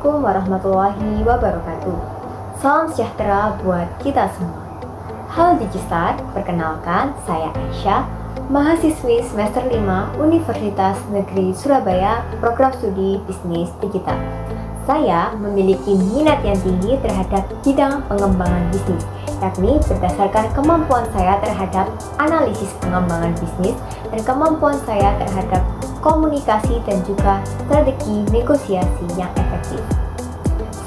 Assalamualaikum warahmatullahi wabarakatuh. Salam sejahtera buat kita semua. Halo Digistar, perkenalkan saya Aisyah, mahasiswi semester 5 Universitas Negeri Surabaya, program studi Bisnis Digital. Saya memiliki minat yang tinggi terhadap bidang pengembangan bisnis, yakni berdasarkan kemampuan saya terhadap analisis pengembangan bisnis dan kemampuan saya terhadap komunikasi dan juga strategi negosiasi yang efektif.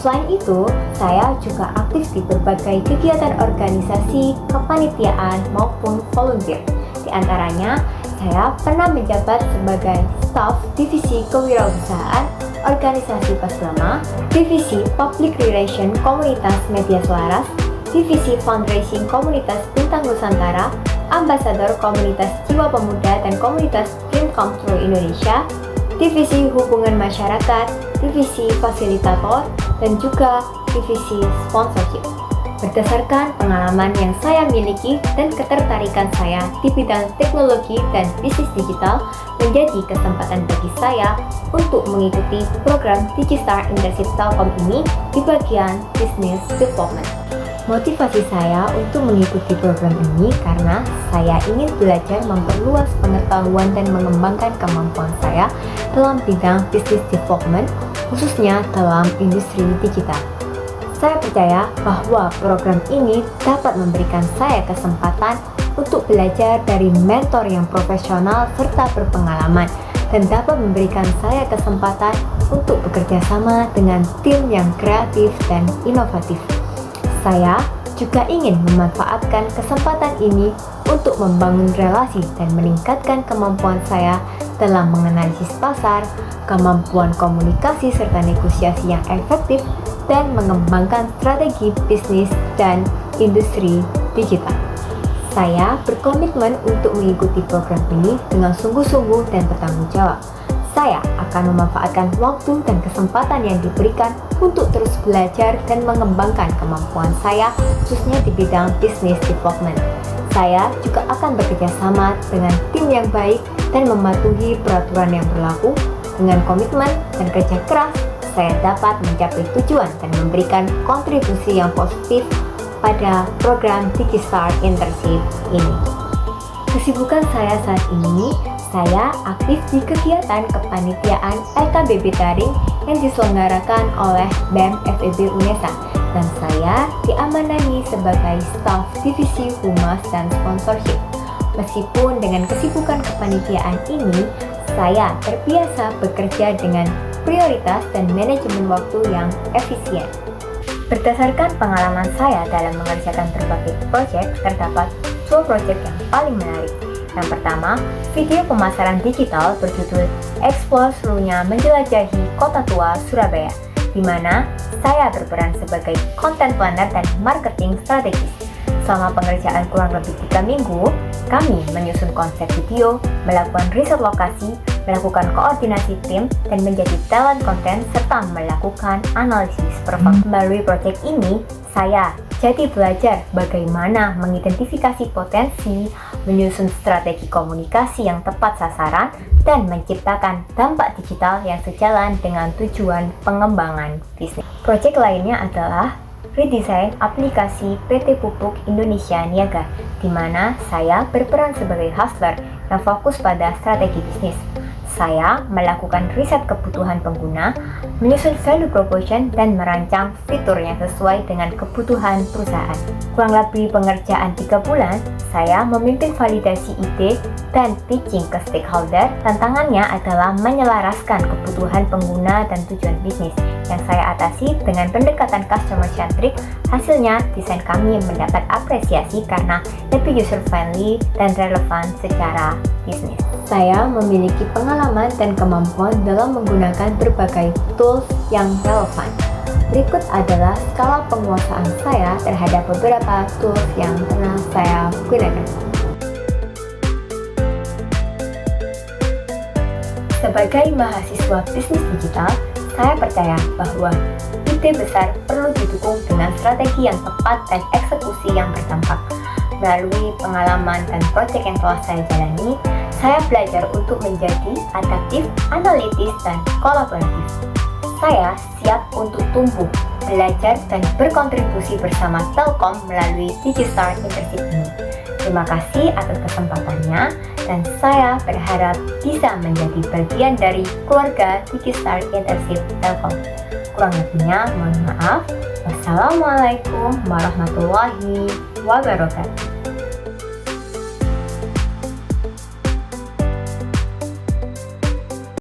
Selain itu, saya juga aktif di berbagai kegiatan organisasi, kepanitiaan maupun volunteer. Di antaranya, saya pernah menjabat sebagai staf divisi kewirausahaan organisasi Paslama, divisi public relation komunitas media selaras, divisi fundraising komunitas Bintang Nusantara, ambasador komunitas Jiwa Pemuda dan komunitas Dream Come True Indonesia, divisi hubungan masyarakat, divisi fasilitator, dan juga divisi sponsorship. Berdasarkan pengalaman yang saya miliki dan ketertarikan saya di bidang teknologi dan bisnis digital, menjadi kesempatan bagi saya untuk mengikuti program Digistar Internship Telkom ini di bagian Business Development. Motivasi saya untuk mengikuti program ini karena saya ingin belajar memperluas pengetahuan dan mengembangkan kemampuan saya dalam bidang business development, khususnya dalam industri digital. Saya percaya bahwa program ini dapat memberikan saya kesempatan untuk belajar dari mentor yang profesional serta berpengalaman dan dapat memberikan saya kesempatan untuk bekerja sama dengan tim yang kreatif dan inovatif. Saya juga ingin memanfaatkan kesempatan ini untuk membangun relasi dan meningkatkan kemampuan saya dalam menganalisis pasar, kemampuan komunikasi serta negosiasi yang efektif, dan mengembangkan strategi bisnis dan industri digital. Saya berkomitmen untuk mengikuti program ini dengan sungguh-sungguh dan bertanggung jawab. Saya akan memanfaatkan waktu dan kesempatan yang diberikan untuk terus belajar dan mengembangkan kemampuan saya, khususnya di bidang business development. Saya juga akan bekerja sama dengan tim yang baik dan mematuhi peraturan yang berlaku. Dengan komitmen dan kerja keras, saya dapat mencapai tujuan dan memberikan kontribusi yang positif pada program Digistar Internship ini. Kesibukan saya saat ini, saya aktif di kegiatan kepanitiaan LKBB Daring yang diselenggarakan oleh BEM FEB UNESA, dan saya diamanahi sebagai staf divisi humas dan sponsorship. Meskipun dengan kesibukan kepanitiaan ini, saya terbiasa bekerja dengan prioritas dan manajemen waktu yang efisien. Berdasarkan pengalaman saya dalam mengerjakan berbagai proyek, terdapat dua proyek yang paling menarik. Yang pertama, video pemasaran digital berjudul Explore Selunya Menjelajahi Kota Tua Surabaya, di mana saya berperan sebagai content planner dan marketing strategis. Selama pengerjaan kurang lebih 3 minggu, kami menyusun konsep video, melakukan riset lokasi, melakukan koordinasi tim, dan menjadi talent konten serta melakukan analisis performa. Melalui proyek ini, saya jadi belajar bagaimana mengidentifikasi potensi, menyusun strategi komunikasi yang tepat sasaran, dan menciptakan dampak digital yang sejalan dengan tujuan pengembangan bisnis. Proyek lainnya adalah redesign aplikasi PT Pupuk Indonesia Niaga, di mana saya berperan sebagai hustler yang fokus pada strategi bisnis. Saya melakukan riset kebutuhan pengguna, menyusun value proposition, dan merancang fitur yang sesuai dengan kebutuhan perusahaan. Kurang lebih pengerjaan 3 bulan, saya memimpin validasi ide dan pitching ke stakeholder. Tantangannya adalah menyelaraskan kebutuhan pengguna dan tujuan bisnis yang saya atasi dengan pendekatan customer centric. Hasilnya, desain kami mendapat apresiasi karena lebih user friendly dan relevan secara bisnis. Saya memiliki pengalaman dan kemampuan dalam menggunakan berbagai tools yang relevan. Berikut adalah skala penguasaan saya terhadap beberapa tools yang pernah saya gunakan. Sebagai mahasiswa bisnis digital, saya percaya bahwa ide besar perlu didukung dengan strategi yang tepat dan eksekusi yang berdampak. Melalui pengalaman dan proyek yang telah saya jalani, saya belajar untuk menjadi adaptif, analitis, dan kolaboratif. saya siap untuk tumbuh, belajar, dan berkontribusi bersama Telkom melalui Digistar Internship ini. Terima kasih atas kesempatannya, dan saya berharap bisa menjadi bagian dari keluarga Digistar Internship Telkom. Kurang lebihnya, mohon maaf. Wassalamualaikum warahmatullahi wabarakatuh.